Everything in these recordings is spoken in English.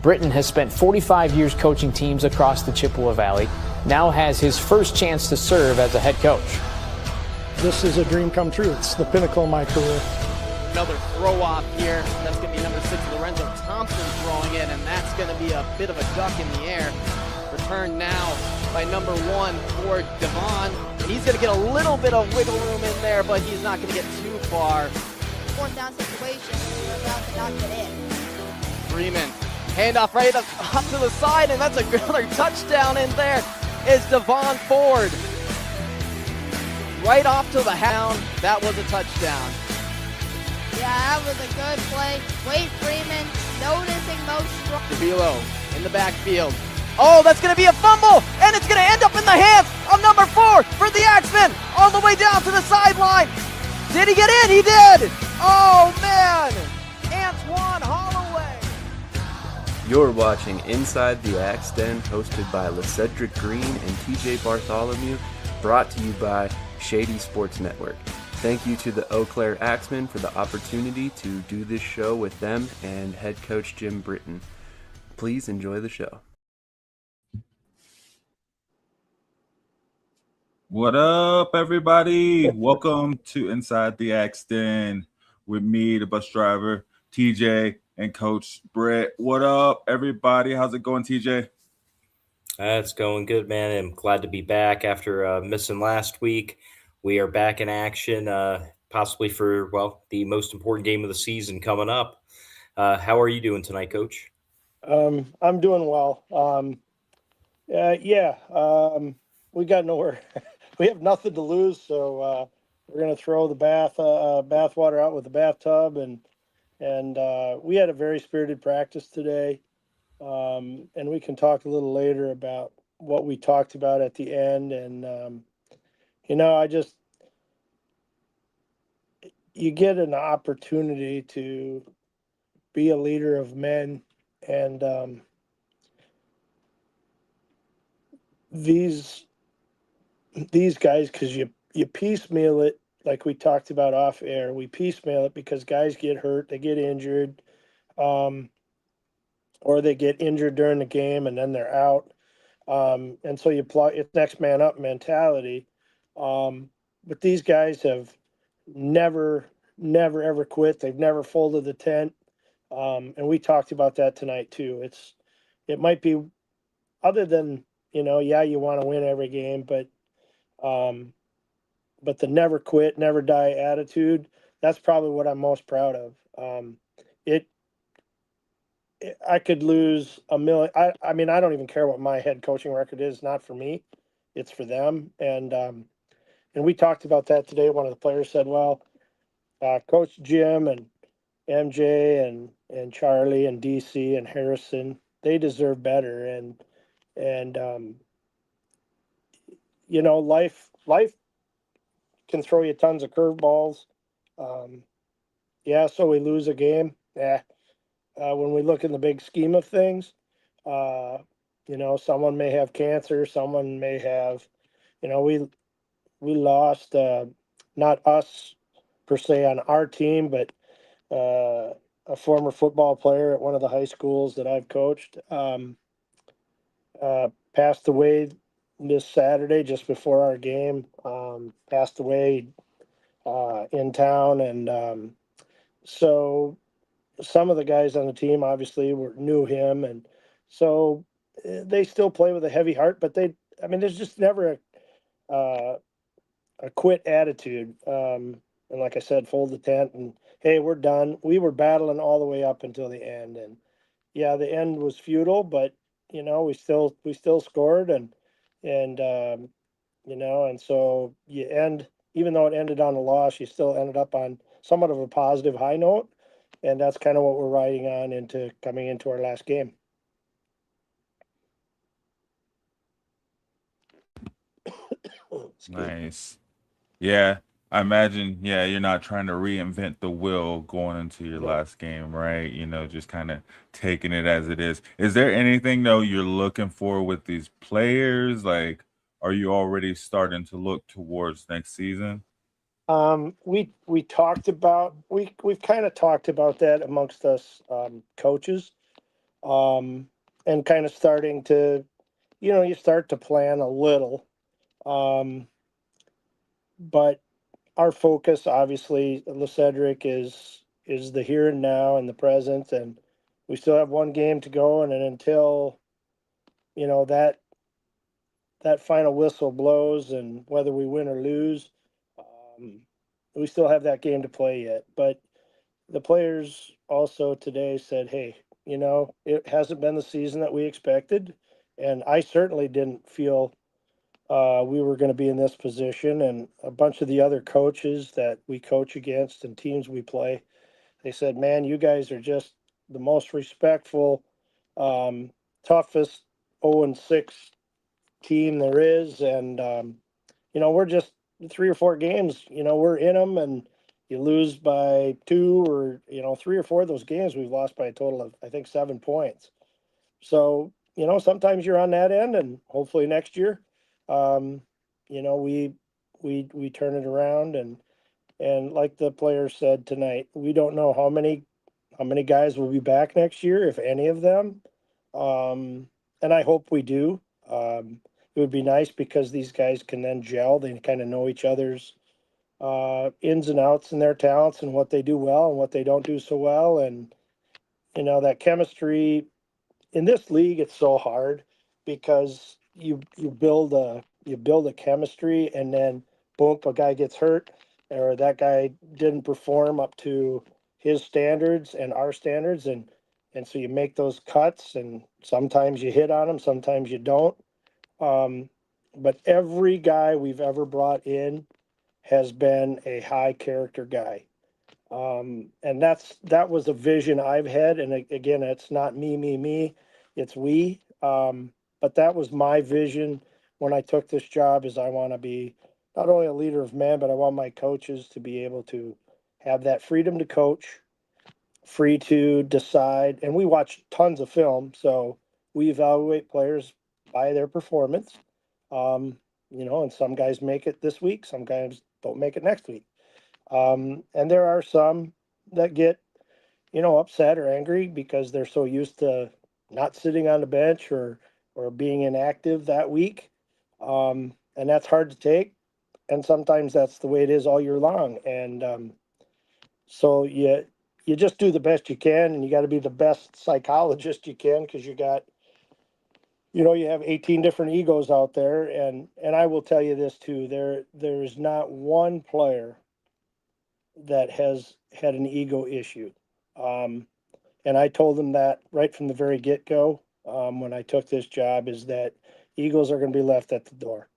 Britton has spent 45 years coaching teams across the Chippewa Valley, now has his first chance to serve as a head coach. This is a dream come true. It's the pinnacle of my career. Another throw off here. That's going to be number 6, Lorenzo Thompson throwing it, and that's going to be a bit of a duck in the air. Return now by number 1 for Devon. And he's going to get a little bit of wiggle room in there, but he's not going to get too far. 4th down situation, we're about to knock it in. Freeman, handoff right up to the side, and that's another touchdown in there. Is Devon Ford. Right off to the hound. That was a touchdown. Yeah, that was a good play. Wade Freeman noticing most strong. DeVilo in the backfield. Oh, that's going to be a fumble, and it's going to end up in the hands of number 4 for the Axemen, all the way down to the sideline. Did he get in? He did. Oh, man. Antoine Holloway. You're watching Inside the Axe Den, hosted by LeCedric Green and TJ Bartholomew, brought to you by Shady Sports Network. Thank you to the Eau Caire Axe Men for the opportunity to do this show with them and head coach Jim Britton. Please enjoy the show. What up, everybody? Welcome to Inside the Axe Den with me, the bus driver, TJ, and Coach Britt. What up, everybody? How's it going, TJ? It's going good, man. I'm glad to be back after missing last week. We are back in action, possibly for, the most important game of the season coming up. How are you doing tonight, Coach? I'm doing well. We got nowhere. We have nothing to lose, so we're going to throw the bathwater out with the bathtub, and we had a very spirited practice today, and we can talk a little later about what we talked about at the end, and you get an opportunity to be a leader of men, and these guys, because you piecemeal it, like we talked about off air, we piecemeal it because guys get hurt, they get injured, or they get injured during the game and then they're out. And so you play, it's next man up mentality. But these guys have never ever quit. They've never folded the tent. And we talked about that tonight too. It might be, other than, you want to win every game, but the never quit, never die attitude, that's probably what I'm most proud of. I could lose a million. I mean, I don't even care what my head coaching record is. Not for me, it's for them. And we talked about that today. One of the players said, well, Coach Jim and MJ and Charlie and DC and Harrison, they deserve better. And life can throw you tons of curveballs. So we lose a game. When we look in the big scheme of things, someone may have cancer, someone may have, we lost, not us per se on our team, but a former football player at one of the high schools that I've coached, passed away this Saturday just before our game, passed away in town. And so some of the guys on the team obviously knew him, and so they still play with a heavy heart, but there's just never a quit attitude. And like I said, fold the tent and, hey, we're done. We were battling all the way up until the end, and the end was futile, but we still scored, and so you end, even though it ended on a loss, you still ended up on somewhat of a positive high note. And that's kind of what we're riding on coming into our last game. Nice. Yeah, I imagine, you're not trying to reinvent the wheel going into your last game, right? Just kind of taking it as it is. Is there anything, though, you're looking for with these players? Like, are you already starting to look towards next season? We've kind of talked about that amongst us coaches. and kind of starting to, you start to plan a little. But our focus, obviously, LeCedric is the here and now and the present, and we still have one game to go, and then until that final whistle blows, and whether we win or lose, we still have that game to play yet. But the players also today said, hey, it hasn't been the season that we expected. And I certainly didn't feel we were going to be in this position. And a bunch of the other coaches that we coach against and teams we play, they said, man, you guys are just the most respectful, toughest 0-6 team there is. And, we're just 3 or 4 games, we're in them, and you lose by 2 or, 3 or 4 of those games, we've lost by a total of, I think, 7 points. So, sometimes you're on that end, and hopefully next year, we turn it around. And like the players said tonight, we don't know how many guys will be back next year, if any of them. And I hope we do. It would be nice because these guys can then gel. They kind of know each other's ins and outs and their talents and what they do well and what they don't do so well. And, that chemistry in this league, it's so hard because you build a chemistry, and then boom, a guy gets hurt, or that guy didn't perform up to his standards and our standards. And so you make those cuts, and sometimes you hit on them, sometimes you don't. But every guy we've ever brought in has been a high character guy. And that was a vision I've had. And again, it's not me, it's we. But that was my vision when I took this job, is I want to be not only a leader of men, but I want my coaches to be able to have that freedom to coach, free to decide. And we watch tons of film, so we evaluate players by their performance. And some guys make it this week, some guys don't make it next week. And there are some that get, upset or angry because they're so used to not sitting on the bench or being inactive that week. And that's hard to take. And sometimes that's the way it is all year long. And so you just do the best you can, and you got to be the best psychologist you can, because you got, you have 18 different egos out there. And I will tell you this too, there's not one player that has had an ego issue. And I told them that right from the very get-go, when I took this job, is that egos are going to be left at the door.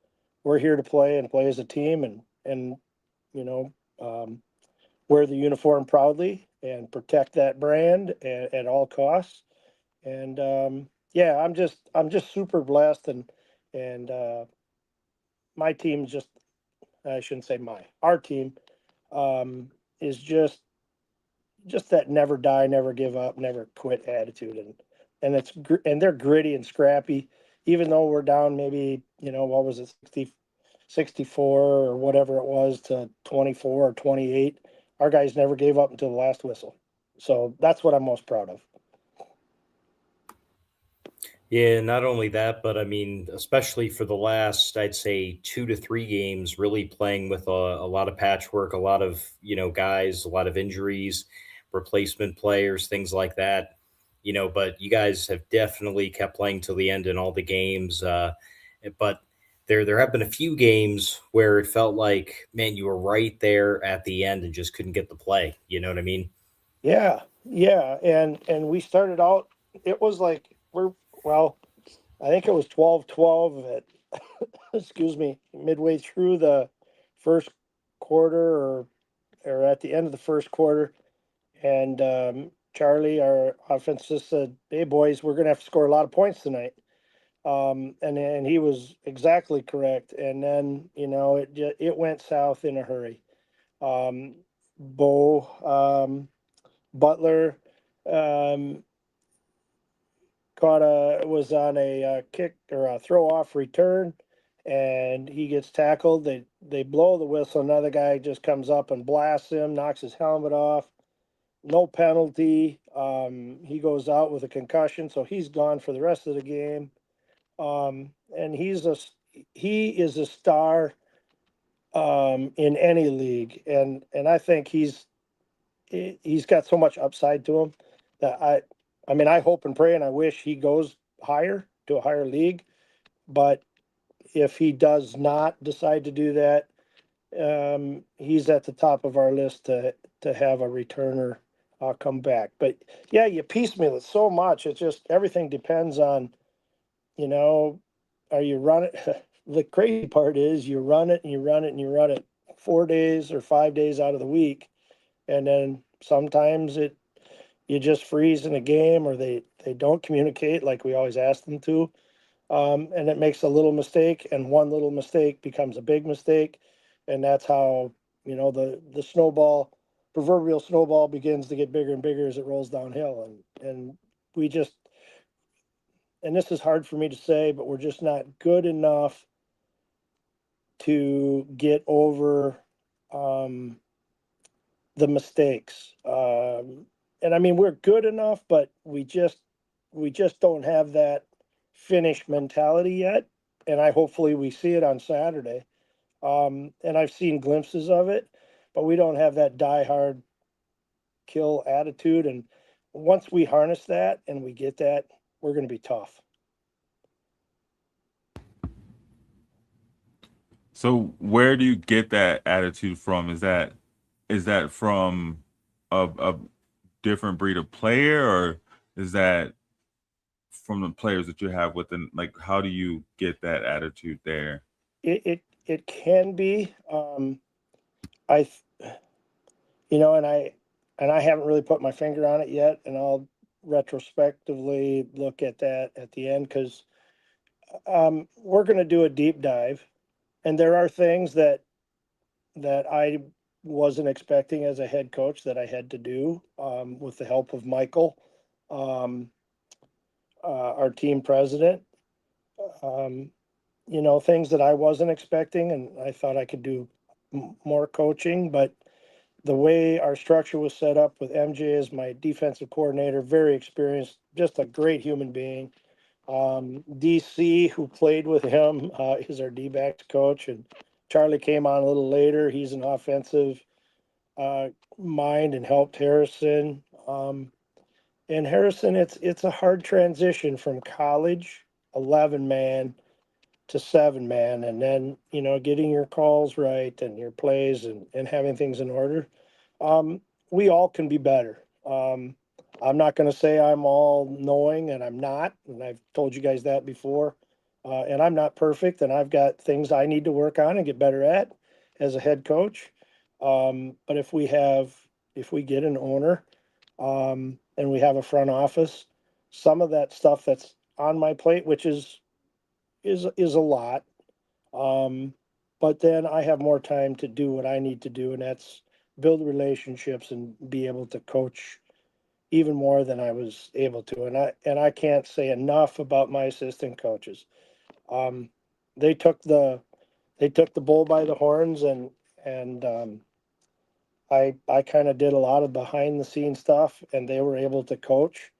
We're here to play and play as a team, and wear the uniform proudly and protect that brand at all costs. And I'm just super blessed, and my team just, I shouldn't say our team is just that never die, never give up, never quit attitude. And they're gritty and scrappy, even though we're down maybe, what was it, 64 or whatever it was to 24 or 28. Our guys never gave up until the last whistle. So that's what I'm most proud of. Yeah, not only that, but I mean, especially for the last, I'd say 2 to 3 games, really playing with a lot of patchwork, a lot of, guys, a lot of injuries, replacement players, things like that, but you guys have definitely kept playing till the end in all the games. But there have been a few games where it felt like, man, you were right there at the end and just couldn't get the play. You know what I mean? Yeah. And we started out, it was like, I think it was 12-12 at, excuse me, midway through the first quarter, or at the end of the first quarter. And Charlie, our offense, said, hey, boys, we're going to have to score a lot of points tonight. And he was exactly correct. And then, it went south in a hurry. Butler was on a kick or a throw off return, and he gets tackled. They blow the whistle. Another guy just comes up and blasts him, knocks his helmet off. no penalty. He goes out with a concussion, so he's gone for the rest of the game. And he is a star in any league, and I think he's got so much upside to him that I mean, I hope and pray and I wish he goes higher to a higher league. But if he does not decide to do that, he's at the top of our list to have a returner come back. But yeah, you piecemeal it so much. It's just everything depends on, are you running? The crazy part is you run it and you run it and you run it 4 days or 5 days out of the week, and then sometimes you just freeze in a game, or they don't communicate like we always ask them to, and it makes a little mistake, and one little mistake becomes a big mistake, and that's how the proverbial snowball begins to get bigger and bigger as it rolls downhill, and we just, and this is hard for me to say, but we're just not good enough to get over the mistakes. And I mean, we're good enough, but we just don't have that finish mentality yet. And hopefully we see it on Saturday. And I've seen glimpses of it, but we don't have that die-hard kill attitude. And once we harness that and we get that, we're going to be tough. So where do you get that attitude from? Is that from a different breed of player, or is that from the players that you have within? Like, how do you get that attitude there? It can be. And I haven't really put my finger on it yet, and I'll retrospectively look at that at the end, because we're going to do a deep dive, and there are things that I wasn't expecting as a head coach that I had to do with the help of Michael, our team president. Things that I wasn't expecting, and I thought I could do more coaching, but the way our structure was set up with MJ as my defensive coordinator, very experienced, just a great human being. DC, who played with him, is our D-backs coach, and Charlie came on a little later. He's an offensive mind and helped Harrison. And Harrison, it's a hard transition from college 11-man to 7-man, and then getting your calls right and your plays and having things in order. We all can be better. I'm not going to say I'm all knowing, and I'm not, and I've told you guys that before. And I'm not perfect, and I've got things I need to work on and get better at as a head coach. But if we get an owner, and we have a front office, some of that stuff that's on my plate, which is a lot. But then I have more time to do what I need to do, and that's build relationships and be able to coach even more than I was able to. And I can't say enough about my assistant coaches. They took the bull by the horns, and I kind of did a lot of behind the scenes stuff, and they were able to coach,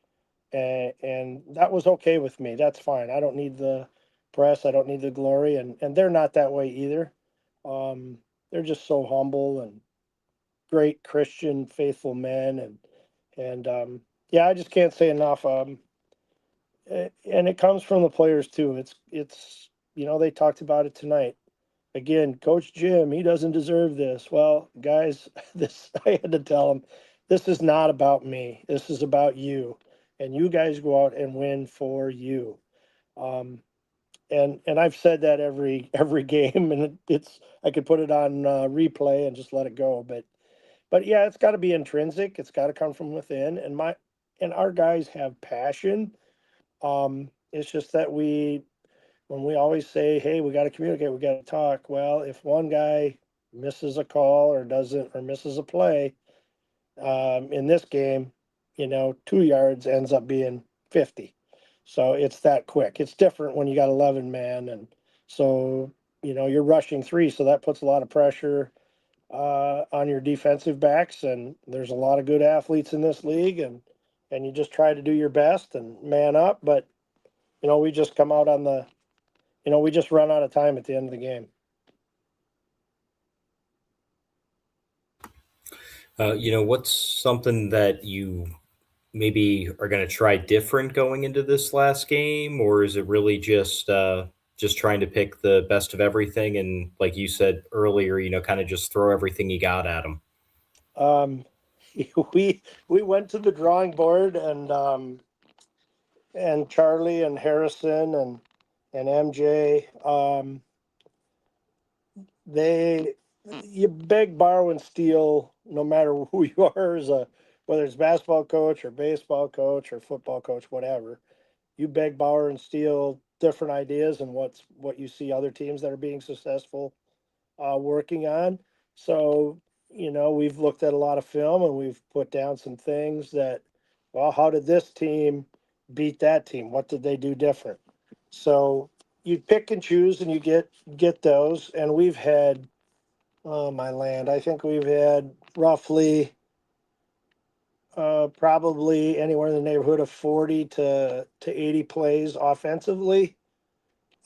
and that was okay with me. That's fine. I don't need the press. I don't need the glory, and they're not that way either. They're just so humble and great Christian, faithful men, and yeah, I just can't say enough. And it comes from the players too. It's they talked about it tonight. Again, Coach Jim, he doesn't deserve this. Well, guys, I had to tell him, this is not about me. This is about you, and you guys go out and win for you. And I've said that every game, and I could put it on replay and just let it go. But yeah, it's got to be intrinsic. It's got to come from within. And our guys have passion. It's just that when we always say, hey, we got to communicate, we got to talk. Well, if one guy misses a call or misses a play, in this game, 2 yards ends up being 50. So it's that quick. It's different when you got 11 man. And so, you're rushing 3. So that puts a lot of pressure on your defensive backs, and there's a lot of good athletes in this league, and you just try to do your best and man up. But we just come out on the, we just run out of time at the end of the game. What's something that you maybe are going to try different going into this last game, or is it really just trying to pick the best of everything and, like you said earlier, kind of just throw everything you got at them? We went to the drawing board, and Charlie and Harrison and MJ, you beg, borrow, and steal no matter who you are, whether it's basketball coach or baseball coach or football coach, whatever. You beg, borrow, and steal different ideas and what you see other teams that are being successful working on. So, we've looked at a lot of film and we've put down some things that, well, how did this team beat that team? What did they do different? So you pick and choose and you get those. And we've had, oh my land, I think we've had roughly probably anywhere in the neighborhood of 40 to 80 plays offensively.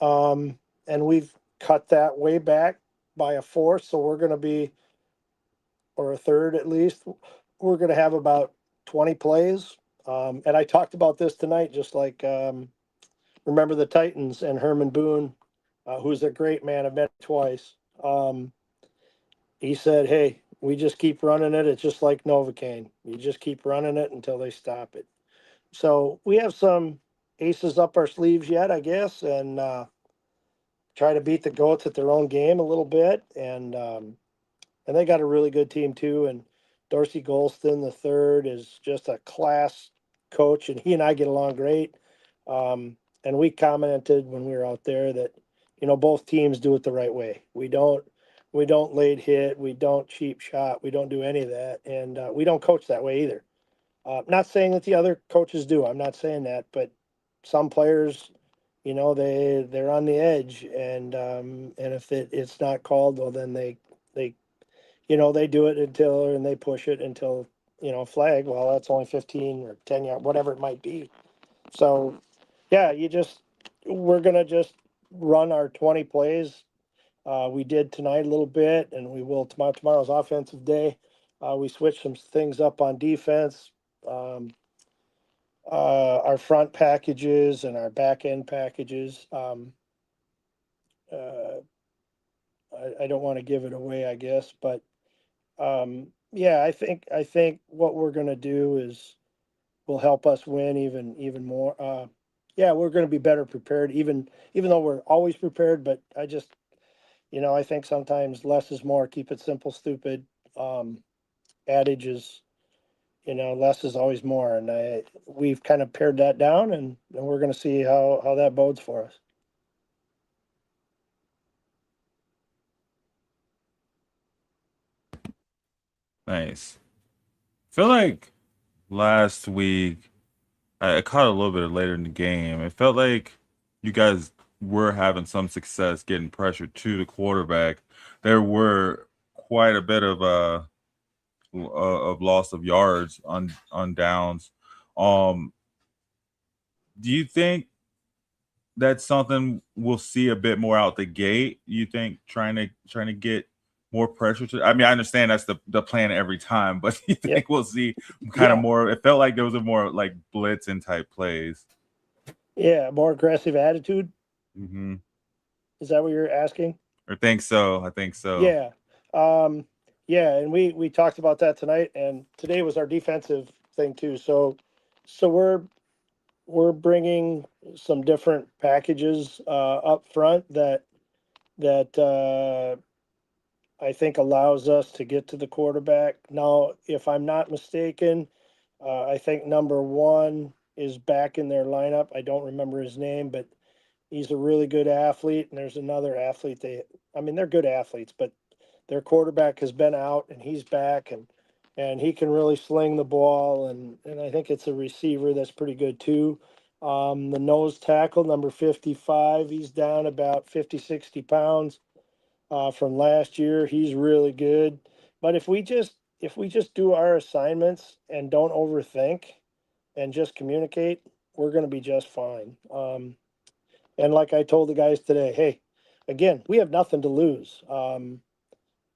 And we've cut that way back by a fourth. So we're going to be, or a third at least, we're going to have about 20 plays. And I talked about this tonight, just like, remember the Titans and Herman Boone, who's a great man. I've met twice. He said, hey, we just keep running it. It's just like Novocaine. You just keep running it until they stop it. So we have some aces up our sleeves yet, I guess, and try to beat the Goats at their own game a little bit. And they got a really good team too. And Dorsey Golston the third is just a class coach, and he and I get along great. And we commented when we were out there that, both teams do it the right way. We don't late hit. We don't cheap shot. We don't do any of that. And we don't coach that way either. Not saying that the other coaches do. I'm not saying that, but some players, they're on the edge, and if it's not called, well, then they they do it and they push it until flag. Well, that's only 15 or 10 yard, whatever it might be. So, yeah, we're gonna just run our 20 plays. We did tonight a little bit, and we will tomorrow. Tomorrow's offensive day. We switched some things up on defense. Our front packages and our back end packages. I don't want to give it away, I guess, but yeah, I think what we're gonna do will help us win even more. Yeah, we're gonna be better prepared, even though we're always prepared. But I think sometimes less is more. Keep it simple, stupid. Adage is, less is always more, and we've kind of pared that down, and we're going to see how that bodes for us. Nice. Feel like last week I caught a little bit later in the game. It felt like you guys were having some success getting pressure to the quarterback. There were quite a bit of loss of yards on downs. Do you think that's something we'll see a bit more out the gate? You think trying to get more pressure to? I mean, I understand that's the plan every time, but you think we'll see kind of more? It felt like those are more like blitzing type plays. Yeah, more aggressive attitude. Mm-hmm. Is that what you're asking? I think so. Yeah. Yeah, and we talked about that tonight, and today was our defensive thing too. So we're bringing some different packages up front that I think allows us to get to the quarterback. Now, if I'm not mistaken, I think number 1 is back in their lineup. I don't remember his name, but he's a really good athlete. And there's another athlete. They're good athletes, but their quarterback has been out and he's back, and he can really sling the ball. And I think it's a receiver that's pretty good too. The nose tackle, number 55, he's down about 50, 60 pounds from last year. He's really good. but if we just do our assignments and don't overthink and just communicate, we're going to be just fine. And like I told the guys today, hey, again, we have nothing to lose.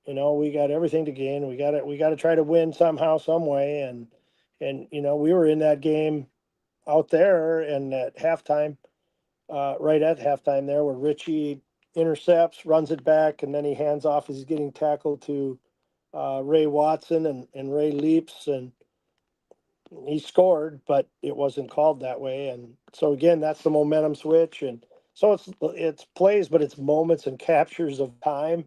We got everything to gain. We got to try to win somehow, some way. And we were in that game out there, and at halftime, right at halftime there, where Richie intercepts, runs it back, and then he hands off as he's getting tackled to Ray Watson, and Ray leaps, and he scored, but it wasn't called that way. And so again, that's the momentum switch. And so it's plays, but it's moments and captures of time,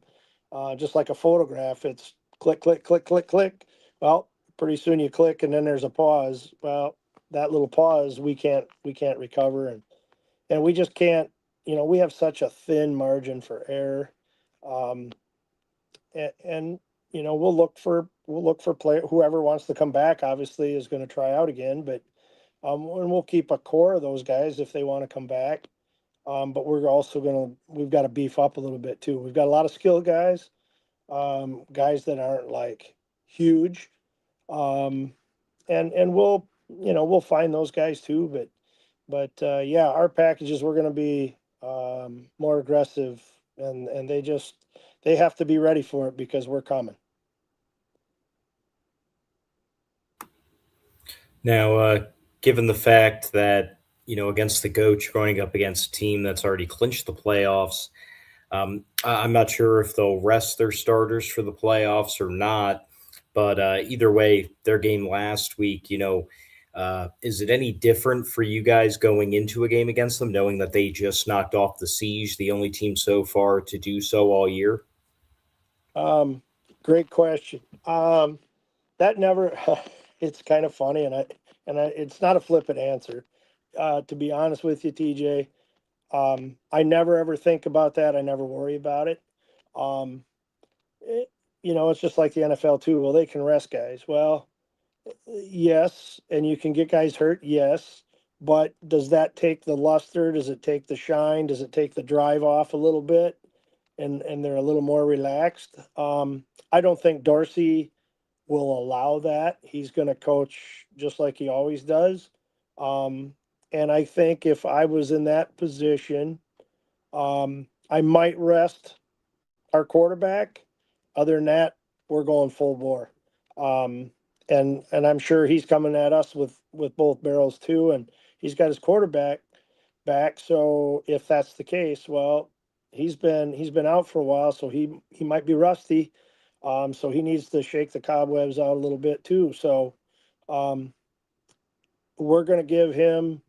just like a photograph. It's click, click, click, click, click. Well, pretty soon you click, and then there's a pause. Well, that little pause we can't recover, and we just can't. We have such a thin margin for error, and we'll look for player whoever wants to come back. Obviously, is going to try out again, but and we'll keep a core of those guys if they want to come back. But we've got to beef up a little bit too. We've got a lot of skilled guys, guys that aren't like huge, and we'll find those guys too. But yeah, our packages, we're going to be more aggressive, and they have to be ready for it because we're coming. Now, given the fact that, against the GOAT, you're going up against a team that's already clinched the playoffs, I'm not sure if they'll rest their starters for the playoffs or not, but either way, their game last week, is it any different for you guys going into a game against them, knowing that they just knocked off the Siege, the only team so far to do so all year? Great question. That never, it's kind of funny, and it's not a flippant answer. To be honest with you, TJ, I never ever think about that. I never worry about it. It's just like the NFL too. Well, they can rest guys. Well, yes, and you can get guys hurt. Yes, but does that take the luster? Does it take the shine? Does it take the drive off a little bit? And they're a little more relaxed. I don't think Dorsey will allow that. He's going to coach just like he always does. And I think if I was in that position, I might rest our quarterback. Other than that, we're going full bore. And I'm sure he's coming at us with both barrels too. And he's got his quarterback back. So if that's the case, well, he's been out for a while, so he might be rusty. So he needs to shake the cobwebs out a little bit too. So we're going to give him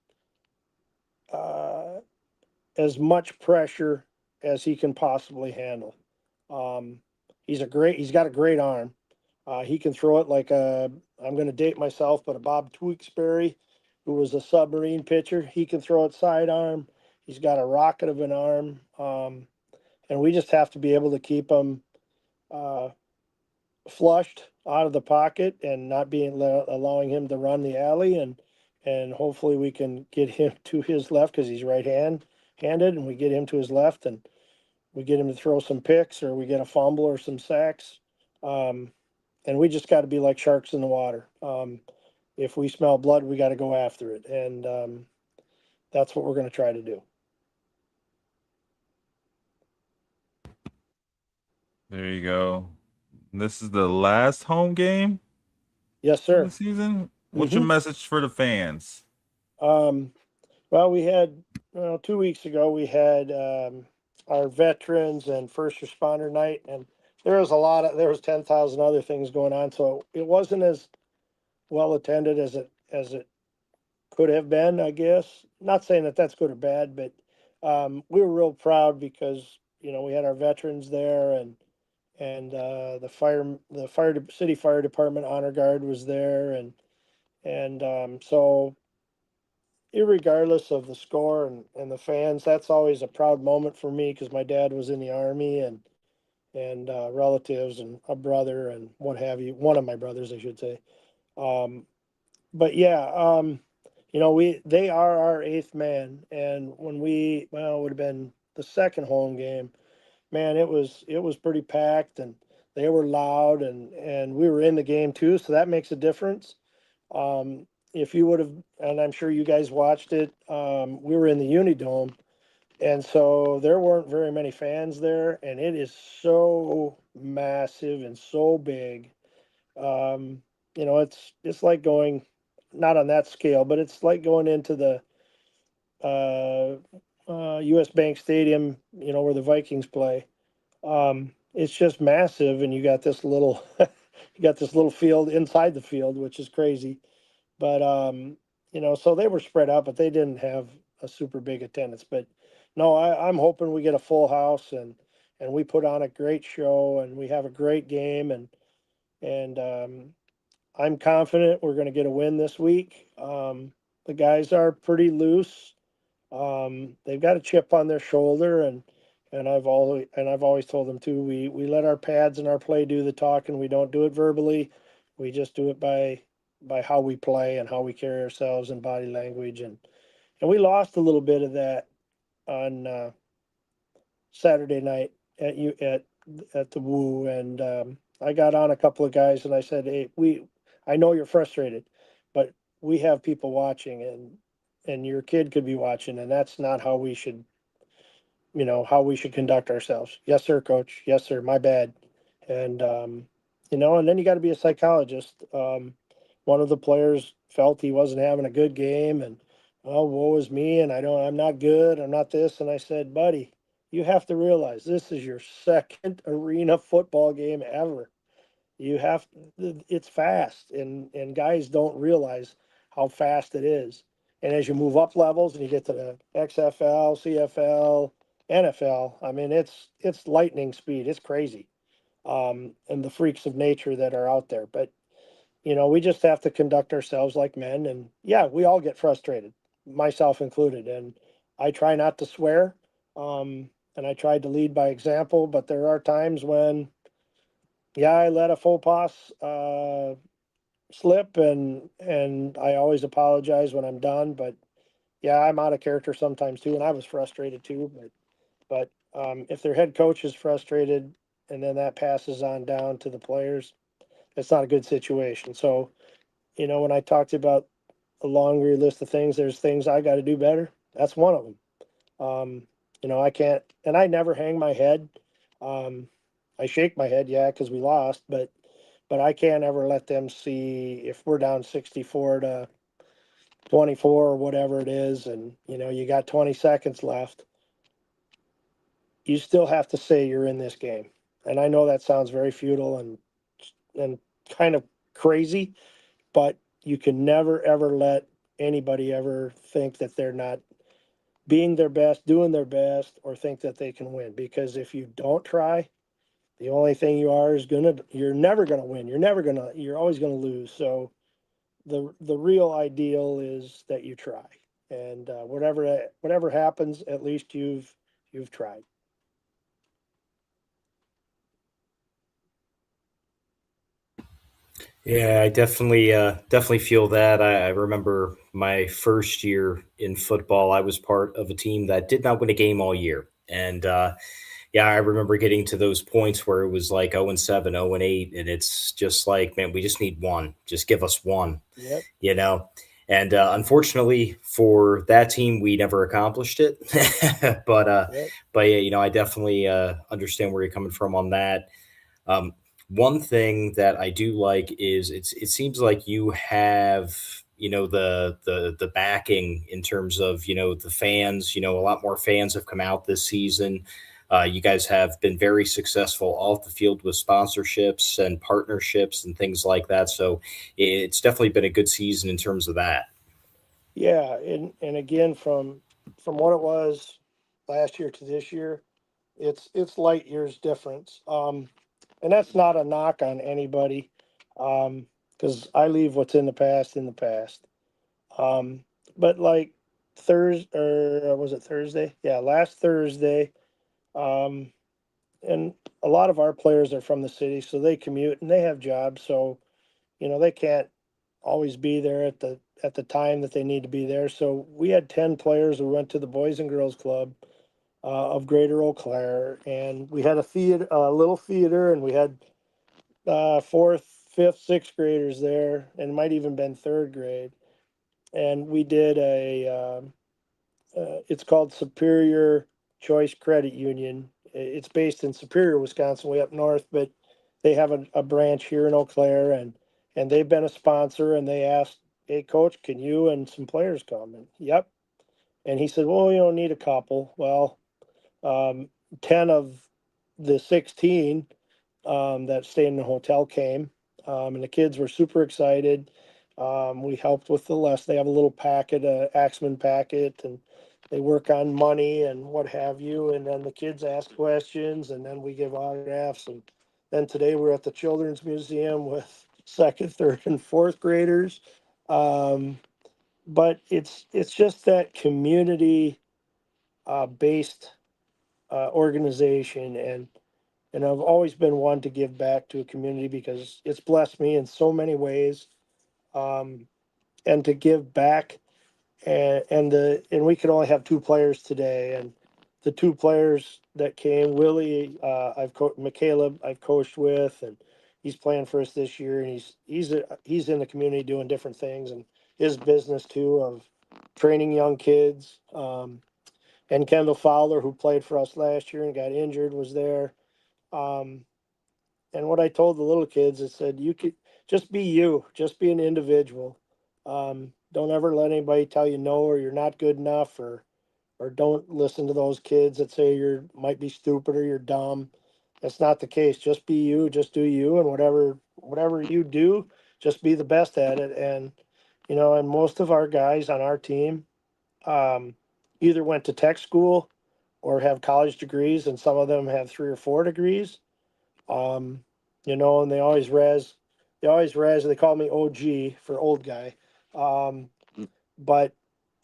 as much pressure as he can possibly handle. He's got a great arm. He can throw it like I'm going to date myself, but a Bob Tewksbury, who was a submarine pitcher. He can throw it sidearm. He's got a rocket of an arm. And we just have to be able to keep him flushed out of the pocket and not allowing him to run the alley. And hopefully we can get him to his left because he's handed, and we get him to his left and we get him to throw some picks, or we get a fumble or some sacks. And we just got to be like sharks in the water. If we smell blood, we got to go after it. And that's what we're going to try to do. There you go. This is the last home game Yes, of sir. the season. What's your message for the fans? Well, we had 2 weeks ago, we had our veterans and first responder night, and there was 10,000 other things going on. So it wasn't as well attended as it could have been, I guess. Not saying that that's good or bad, but we were real proud because, we had our veterans there, and the city fire department honor guard was there. And so irregardless of the score and the fans, that's always a proud moment for me because my dad was in the Army, and relatives and a brother and what have you, one of my brothers, I should say. But yeah, they are our eighth man. And when it would have been the second home game, man, it was pretty packed, and they were loud, and we were in the game too, so that makes a difference. If you would have, and I'm sure you guys watched it, we were in the Unidome, and so there weren't very many fans there, and it is so massive and so big. It's like going, not on that scale, but it's like going into the U.S. Bank Stadium, where the Vikings play. It's just massive, and you got this little, you got this little field inside the field, which is crazy. But so they were spread out, but they didn't have a super big attendance. But no, I'm hoping we get a full house, and we put on a great show, and we have a great game, and I'm confident we're going to get a win this week. The guys are pretty loose. They've got a chip on their shoulder, and I've always told them too. We let our pads and our play do the talking. We don't do it verbally. We just do it by how we play and how we carry ourselves and body language, and we lost a little bit of that on Saturday night at the Woo, and I got on a couple of guys and I said, hey, I know you're frustrated, but we have people watching, and your kid could be watching, and that's not how we should conduct ourselves. Yes, sir, coach. Yes, sir. My bad. And and then you got to be a psychologist. One of the players felt he wasn't having a good game, and oh, woe is me, and I'm not good. I'm not this. And I said, buddy, you have to realize this is your second arena football game ever. It's fast, and guys don't realize how fast it is. And as you move up levels and you get to the XFL, CFL, NFL, I mean, it's lightning speed. It's crazy. And the freaks of nature that are out there. But, we just have to conduct ourselves like men. And yeah, we all get frustrated, myself included. And I try not to swear. And I tried to lead by example, but there are times when, yeah, I let a faux pas slip, and I always apologize when I'm done. But yeah, I'm out of character sometimes too, and I was frustrated too. But if their head coach is frustrated, and then that passes on down to the players, it's not a good situation. So, when I talked about a laundry list of things, there's things I got to do better. That's one of them. I can't, and I never hang my head. I shake my head, yeah, because we lost, but I can't ever let them see if we're down 64-24 or whatever it is, and you got 20 seconds left. You still have to say you're in this game. And I know that sounds very futile and kind of crazy, but you can never ever let anybody ever think that they're not being their best, doing their best, or think that they can win. Because if you don't try, the only thing you're never gonna win. You're always gonna lose. So the real ideal is that you try, and whatever happens, at least you've tried. Yeah, I definitely feel that. I remember my first year in football. I was part of a team that did not win a game all year, and yeah, I remember getting to those points where it was like 0-7, 0-8, and it's just like, man, we just need one. Just give us one, Yep. you know. And unfortunately for that team, we never accomplished it. Yep. But yeah, I definitely understand where you're coming from on that. Um, One thing that I do like is it seems like you have the backing in terms of the fans. A lot more fans have come out this season. You guys have been very successful off the field with sponsorships and partnerships and things like that. So it's definitely been a good season in terms of that. Yeah, and again, from what it was last year to this year, it's light years difference. And that's not a knock on anybody, because I leave what's in the past in the past. Um, but like Thursday, or was it Thursday? Yeah, last Thursday. Um, and a lot of our players are from the city, so they commute and they have jobs, so they can't always be there at the time that they need to be there. So we had 10 players who went to the Boys and Girls Club of Greater Eau Claire, and we had a little theater, and we had fourth, fifth, sixth graders there, and might even been third grade. And we did it's called Superior Choice Credit Union. It's based in Superior, Wisconsin, way up north, but they have a branch here in Eau Claire, and they've been a sponsor. And they asked, "Hey, coach, can you and some players come?" And yep. And he said, "Well, you don't need a couple." Well, 10 of the 16 that stayed in the hotel came, and the kids were super excited. We helped with the lesson. They have a little packet, a Axe Men packet, and they work on money and what have you. And then the kids ask questions, and then we give autographs. And then today we're at the Children's Museum with second, third, and fourth graders. But it's just that community based organization, and I've always been one to give back to a community because it's blessed me in so many ways, and to give back, and we could only have two players today, and the two players that came, Willie, Caleb, I've coached with, and he's playing for us this year, and he's in the community doing different things, and his business too of training young kids. And Kendall Fowler, who played for us last year and got injured, was there. Um, and what I told the little kids, I said, you could just be you, just be an individual. Don't ever let anybody tell you no, or you're not good enough, or don't listen to those kids that say you might be stupid or you're dumb. That's not the case. Just be you, just do you, and whatever you do, just be the best at it. And and most of our guys on our team um, either went to tech school or have college degrees, and some of them have 3 or 4 degrees. Um, and they always res, they call me OG for old guy. Um, but,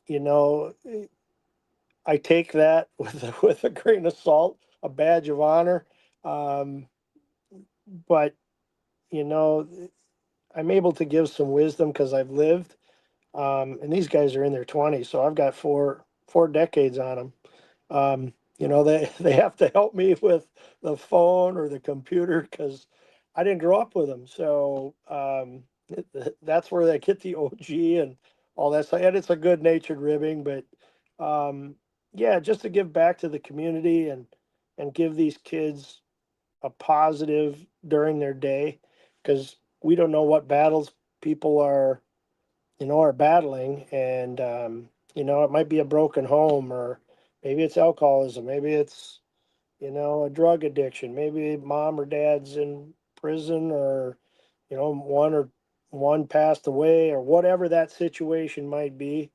you know, I take that with a grain of salt, a badge of honor. Um, but, you know, I'm able to give some wisdom because I've lived. And these guys are in their 20s, so I've got four decades on them. They have to help me with the phone or the computer because I didn't grow up with them. So that's where they get the OG and all that. So, and it's a good natured ribbing, but yeah, just to give back to the community and give these kids a positive during their day, because we don't know what battles people are battling. And it might be a broken home, or maybe it's alcoholism, maybe it's a drug addiction, maybe mom or dad's in prison, or one passed away, or whatever that situation might be.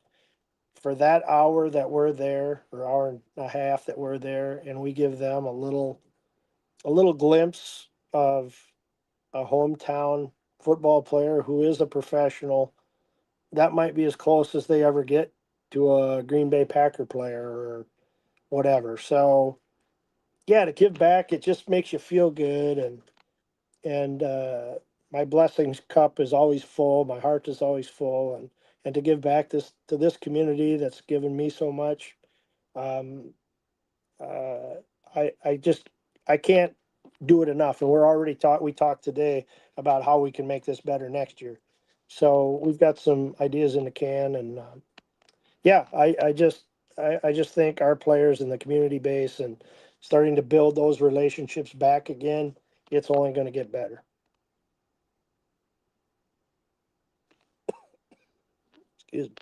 For that hour that we're there, or hour and a half that we're there, and we give them a little glimpse of a hometown football player who is a professional, that might be as close as they ever get to a Green Bay Packer player or whatever. So yeah, to give back, it just makes you feel good, and my blessings cup is always full. My heart is always full, and to give back to this community that's given me so much. Um, uh, I can't do it enough, and we talked today about how we can make this better next year. So we've got some ideas in the can, and yeah, I just think our players in the community base and starting to build those relationships back again, it's only going to get better. Excuse me.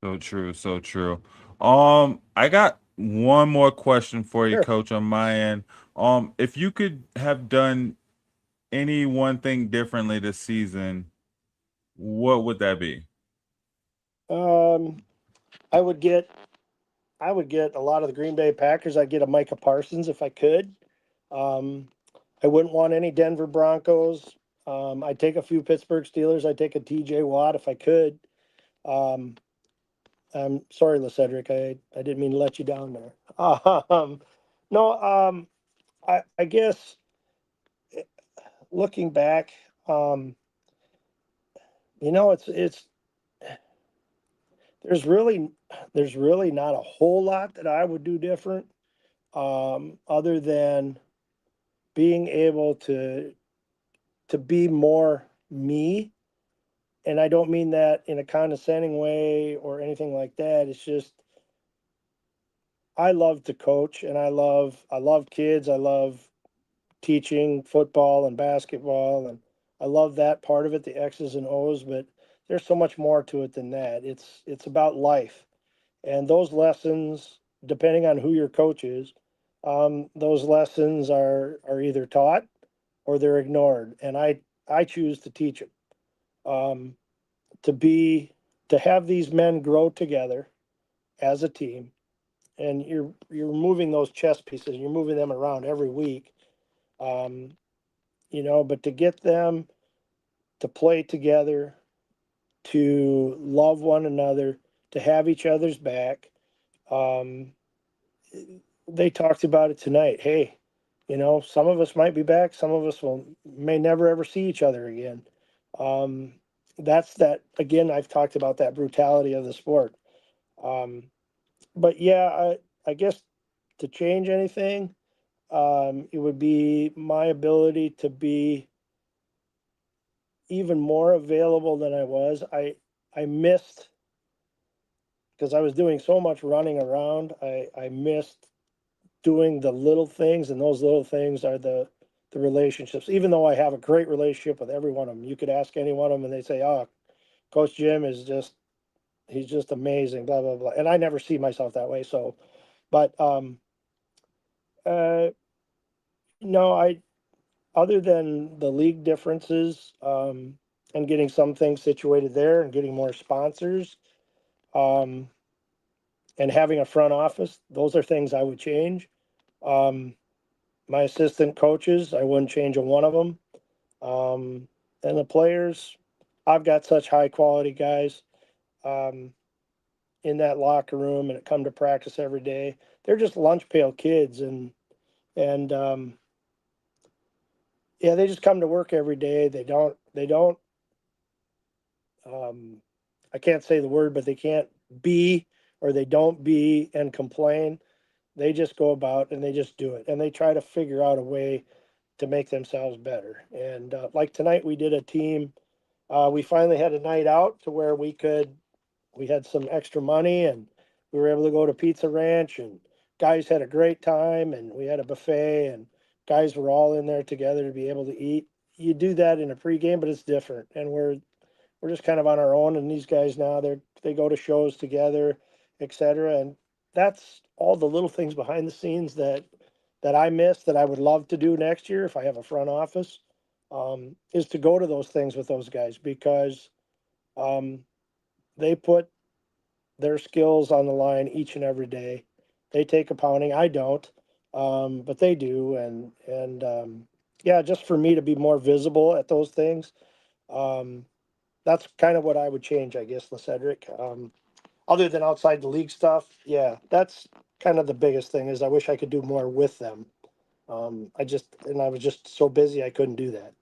So true, so true. I got one more question for you, Sure. Coach, on my end. If you could have done any one thing differently this season, what would that be? Um, I would get a lot of the Green Bay Packers. I'd get a Micah Parsons if I could. Um, I wouldn't want any Denver Broncos. I'd take a few Pittsburgh Steelers. I'd take a TJ Watt if I could. Um, I'm sorry, LeCedric. I didn't mean to let you down there. No, I guess looking back, it's there's really not a whole lot that I would do different, other than being able to to be more me. And I don't mean that in a condescending way or anything like that. It's just, I love to coach, and I love kids. I love teaching football and basketball, and I love that part of it, the X's and O's, but there's so much more to it than that. It's about life. And those lessons, depending on who your coach is, those lessons are either taught or they're ignored. And I choose to teach them. To have these men grow together as a team, and you're moving those chess pieces, you're moving them around every week. But to get them to play together, to love one another, to have each other's back. They talked about it tonight. Hey, some of us might be back. Some of us may never ever see each other again. That's that. Again, I've talked about that brutality of the sport. But yeah, I guess to change anything, it would be my ability to be even more available than I was. I missed, because I was doing so much running around. I missed doing the little things, and those little things are the relationships. Even though I have a great relationship with every one of them, you could ask any one of them, and they say, "Oh, Coach Jim is he's just amazing." Blah blah blah. And I never see myself that way. So, but no, other than the league differences, and getting some things situated there and getting more sponsors, and having a front office, those are things I would change. My assistant coaches, I wouldn't change a one of them. And the players, I've got such high quality guys in that locker room, and come to practice every day. They're just lunch pail kids, and yeah, they just come to work every day. They don't I can't say the word, but they can't be, or they don't be and complain. They just go about and they just do it, and they try to figure out a way to make themselves better. And like tonight, we did a team. We finally had a night out to where we had some extra money, and we were able to go to Pizza Ranch, and guys had a great time, and we had a buffet, and guys were all in there together to be able to eat. You do that in a pregame, but it's different, and we're just kind of on our own. And these guys now, they go to shows together, etc. And that's all the little things behind the scenes that I miss, that I would love to do next year if I have a front office, is to go to those things with those guys, because they put their skills on the line each and every day. They take a pounding. I don't, but they do. And yeah, just for me to be more visible at those things. That's kind of what I would change, I guess, LeCedric. Other than outside the league stuff, yeah, that's kind of the biggest thing, is I wish I could do more with them. I was just so busy I couldn't do that.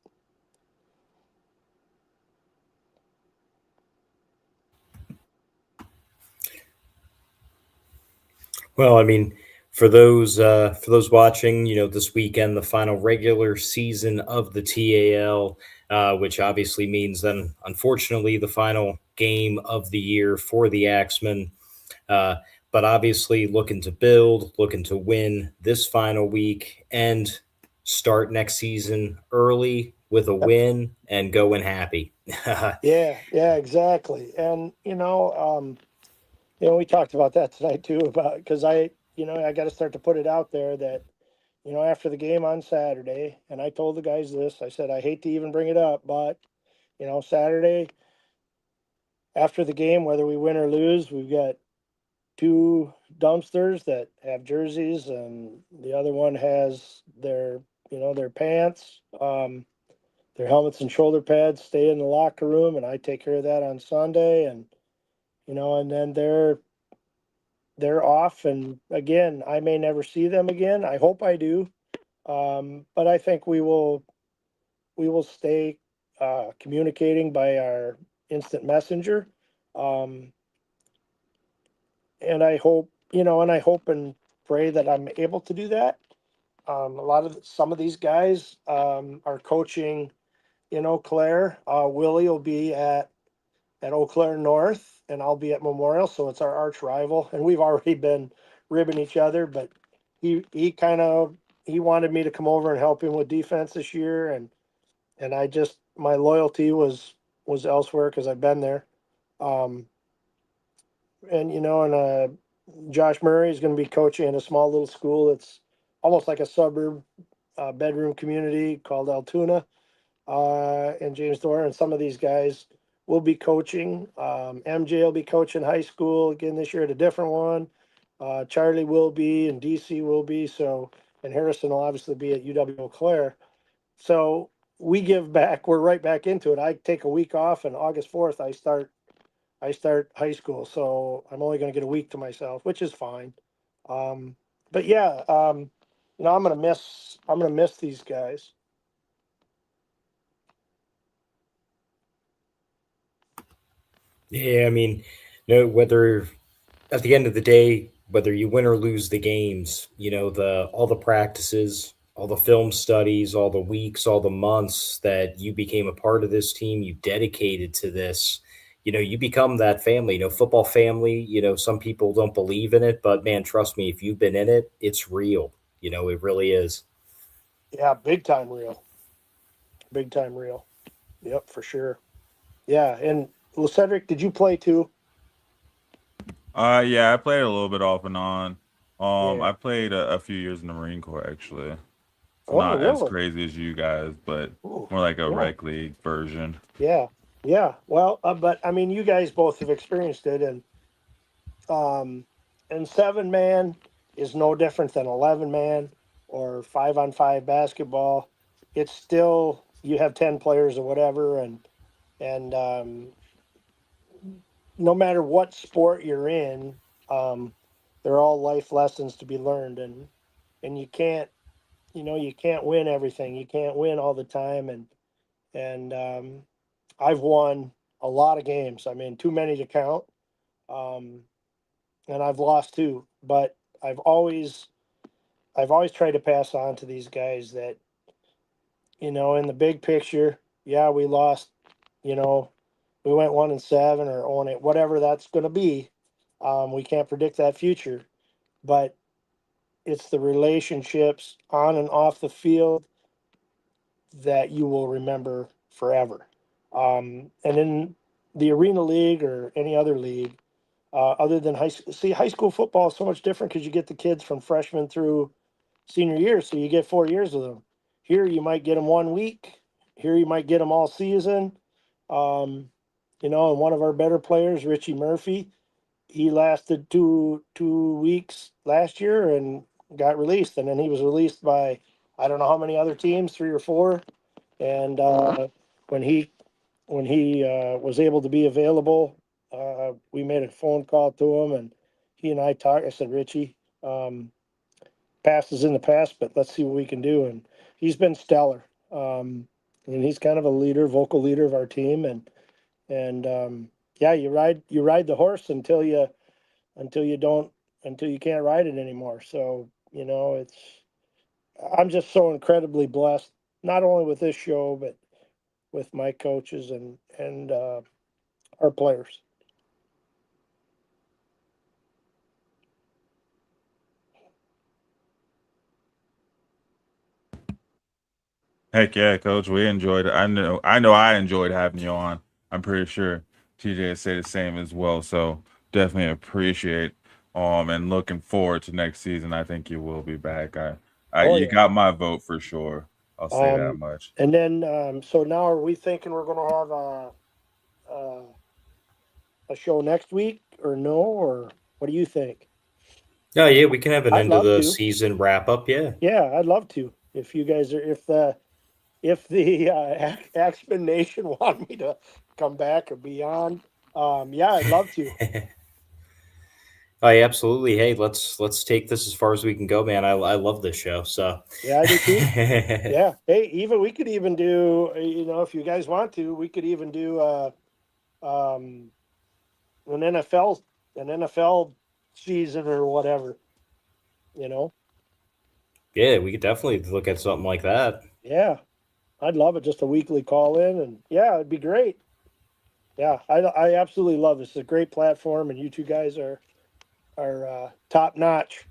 Well, I mean, for those watching, this weekend, the final regular season of the TAL, which obviously means then, unfortunately, the final game of the year for the Axemen. But obviously, looking to build, looking to win this final week, and start next season early with a win and going happy. Yeah, exactly. And we talked about that tonight too, because I got to start to put it out there that, after the game on Saturday, and I told the guys this, I said, I hate to even bring it up, but, Saturday after the game, whether we win or lose, we've got two dumpsters that have jerseys, and the other one has their pants, their helmets and shoulder pads stay in the locker room, and I take care of that on Sunday. And, and then they're off. And again, I may never see them again. I hope I do. But I think we will stay communicating by our instant messenger. And I hope, and pray that I'm able to do that. Some of these guys are coaching in Eau Claire. Willie will be at Eau Claire North, and I'll be at Memorial. So it's our arch rival, and we've already been ribbing each other. But he wanted me to come over and help him with defense this year, and I just, my loyalty was elsewhere because I've been there. And Josh Murray is going to be coaching in a small little school. It's almost like a suburb bedroom community called Altoona, and James Dora, and some of these guys will be coaching. MJ will be coaching high school again this year at a different one. Charlie will be, and DC will be. So, and Harrison will obviously be at UW Eau Claire. So we give back. We're right back into it. I take a week off, and August 4th I start high school. So I'm only going to get a week to myself, which is fine. But yeah, I'm gonna miss these guys. Yeah, I mean, whether at the end of the day, whether you win or lose the games, all the practices, all the film studies, all the weeks, all the months that you became a part of this team, you dedicated to this, you become that family, football family. Some people don't believe in it, but man, trust me, if you've been in it, it's real. It really is. Yeah, big time real. Big time real. Yep, for sure. Yeah, and Cedric, did you play too? Yeah, I played a little bit off and on. Yeah. I played a few years in the Marine Corps actually. It's Oh, not as really? crazy as you guys, but Ooh, more like a yeah. rec league version. Yeah, yeah. Well, but I mean, you guys both have experienced it, and 7-man is no different than 11-man or 5-on-5 basketball. It's still, you have 10 players or whatever, and no matter what sport you're in, they're all life lessons to be learned, and you can't win everything. You can't win all the time, and I've won a lot of games. I mean, too many to count. Um, and I've lost too, but I've always tried to pass on to these guys that, in the big picture, yeah, we lost, you know, we went 1-7 or 0-8, whatever that's going to be. We can't predict that future, but it's the relationships on and off the field that you will remember forever. And in the Arena League or any other league, other than high school football is so much different because you get the kids from freshman through senior year, so you get 4 years of them. Here you might get them 1 week. Here you might get them all season. And one of our better players, Richie Murphy, he lasted two weeks last year and got released, and then he was released by I don't know how many other teams, 3 or 4. And when he was able to be available, we made a phone call to him, and he and I talked. I said, Richie, past is in the past, but let's see what we can do. And he's been stellar. And he's kind of a leader, vocal leader of our team. And yeah, you ride the horse until you can't ride it anymore. So, I'm just so incredibly blessed, not only with this show, but with my coaches and our players. Heck yeah, coach. We enjoyed it. I know I enjoyed having you on. I'm pretty sure TJ said the same as well. So definitely appreciate and looking forward to next season. I think you will be back. You got my vote for sure. I'll say that much. And then so now are we thinking we're gonna have a show next week or no, or what do you think? Oh yeah, we can have an I'd end of love the to. season wrap up. Yeah. Yeah, I'd love to. If you guys are, if the Axe Men Nation want me to come back or beyond, yeah, I'd love to. Oh, yeah, absolutely. Hey, let's take this as far as we can go, man. I love this show. So Yeah, I do too. Yeah. Hey, we could even do, if you guys want to, we could even do an NFL season or whatever. Yeah, we could definitely look at something like that. Yeah. I'd love it. Just a weekly call in, and yeah, it'd be great. Yeah, I absolutely love this. It's a great platform, and you two guys are top notch.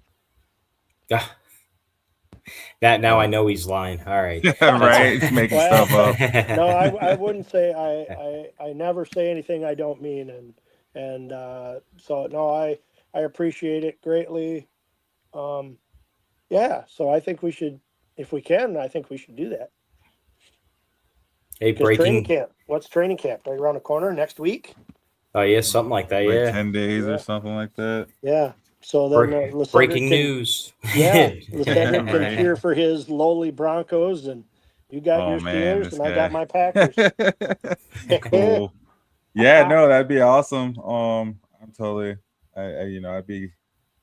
Ah, that now I know he's lying. All right. Right, making Well, stuff up. No, I wouldn't say I never say anything I don't mean, and so no, I appreciate it greatly. Yeah, so I think we should, if we can, I think we should do that. Hey, Because training breaking. camp, what's training camp? Right around the corner next week? Oh, yeah, something like that. Like Yeah. 10 days Yeah. or something like that. Yeah. So then LeCedric Breaking can, news. Yeah, LeCedric can Right. cheer for his lowly Broncos, and you got Oh your man, Steelers, this and I guy. got my Packers. Cool. Yeah, no, that'd be awesome. I'm totally, I'd be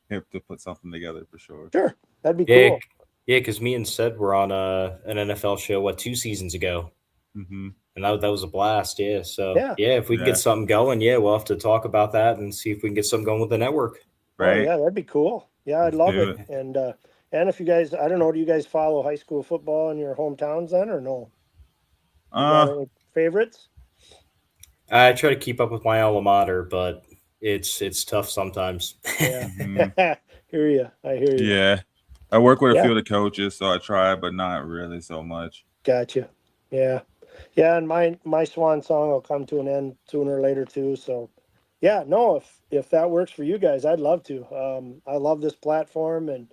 hip to put something together for sure. Sure, that'd be Yeah, cool. yeah, because me and Sed were on an NFL show, 2 seasons ago? Mm-hmm. And that was a blast, yeah. So, Yeah. if we can Yeah. get something going, we'll have to talk about that and see if we can get something going with the network. Oh Right. yeah, that'd be cool. Yeah, I'd love do it. And if you guys, I don't know, do you guys follow high school football in your hometowns then, or no? You got any favorites? I try to keep up with my alma mater, but it's tough sometimes. Yeah. Mhm. Hear you. I hear you. Yeah. I work with a Yeah. few of the coaches, so I try, but not really so much. Gotcha. Yeah. Yeah, and my swan song will come to an end sooner or later too. So yeah, no, if that works for you guys, I'd love to. I love this platform, and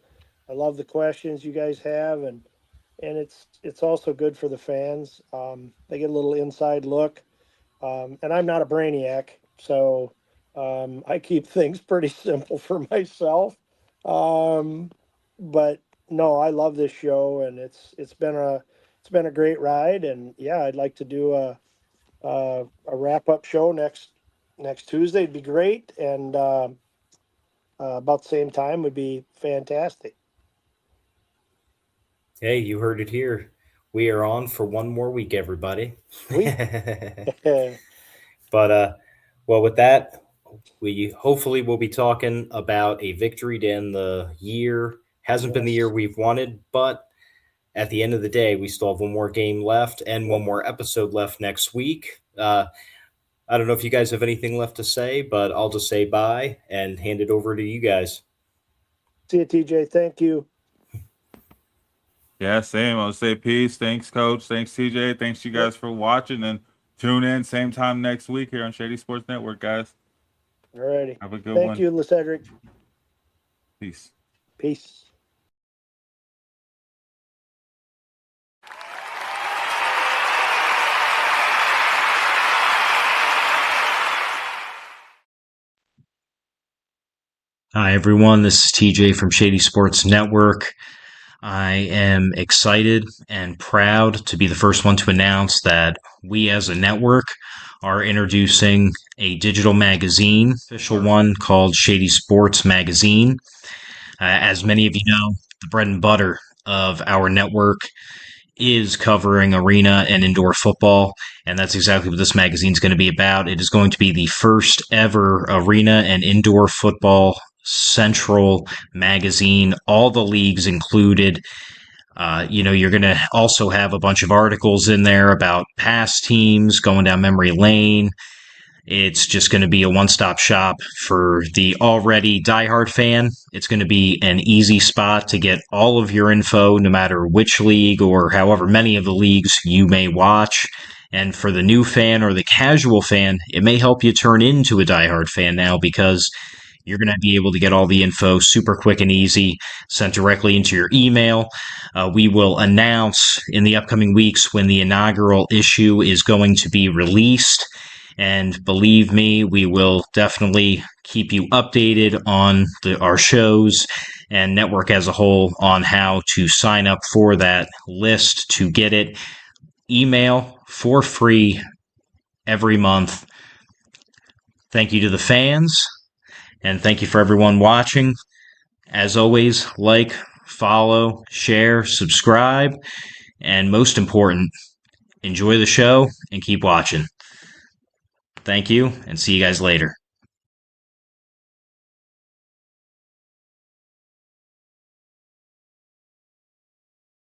I love the questions you guys have, and it's also good for the fans. They get a little inside look. And I'm not a brainiac, so I keep things pretty simple for myself. But no, I love this show, and it's been a great ride. And yeah, I'd like to do a wrap up show next Tuesday. It'd be great, and about the same time would be fantastic. Hey, you heard it here. We are on for one more week, everybody. But well, with that, we hopefully will be talking about a victory to end the year. Hasn't been the year we've wanted, but at the end of the day, we still have one more game left and one more episode left next week. I don't know if you guys have anything left to say, but I'll just say bye and hand it over to you guys. See you, TJ. Thank you. Yeah, same. I'll say peace. Thanks, Coach. Thanks, TJ. Thanks, you guys, for watching. And tune in same time next week here on Shady Sports Network, guys. Alrighty. Have a good Thank one. you, LeCedric. Peace. Peace. Hi, everyone. This is TJ from Shady Sports Network. I am excited and proud to be the first one to announce that we as a network are introducing a digital magazine, official one called Shady Sports Magazine. As many of you know, the bread and butter of our network is covering arena and indoor football, and that's exactly what this magazine is going to be about. It is going to be the first ever arena and indoor football central magazine, all the leagues included. You're going to also have a bunch of articles in there about past teams going down memory lane. It's just going to be a one-stop shop for the already diehard fan. It's going to be an easy spot to get all of your info, no matter which league or however many of the leagues you may watch. And for the new fan or the casual fan, it may help you turn into a diehard fan now, because you're going to be able to get all the info super quick and easy, sent directly into your email. We will announce in the upcoming weeks when the inaugural issue is going to be released. And believe me, we will definitely keep you updated on our shows and network as a whole on how to sign up for that list to get it. Email for free every month. Thank you to the fans. And thank you for everyone watching. As always, like, follow, share, subscribe, and most important, enjoy the show and keep watching. Thank you, and see you guys later.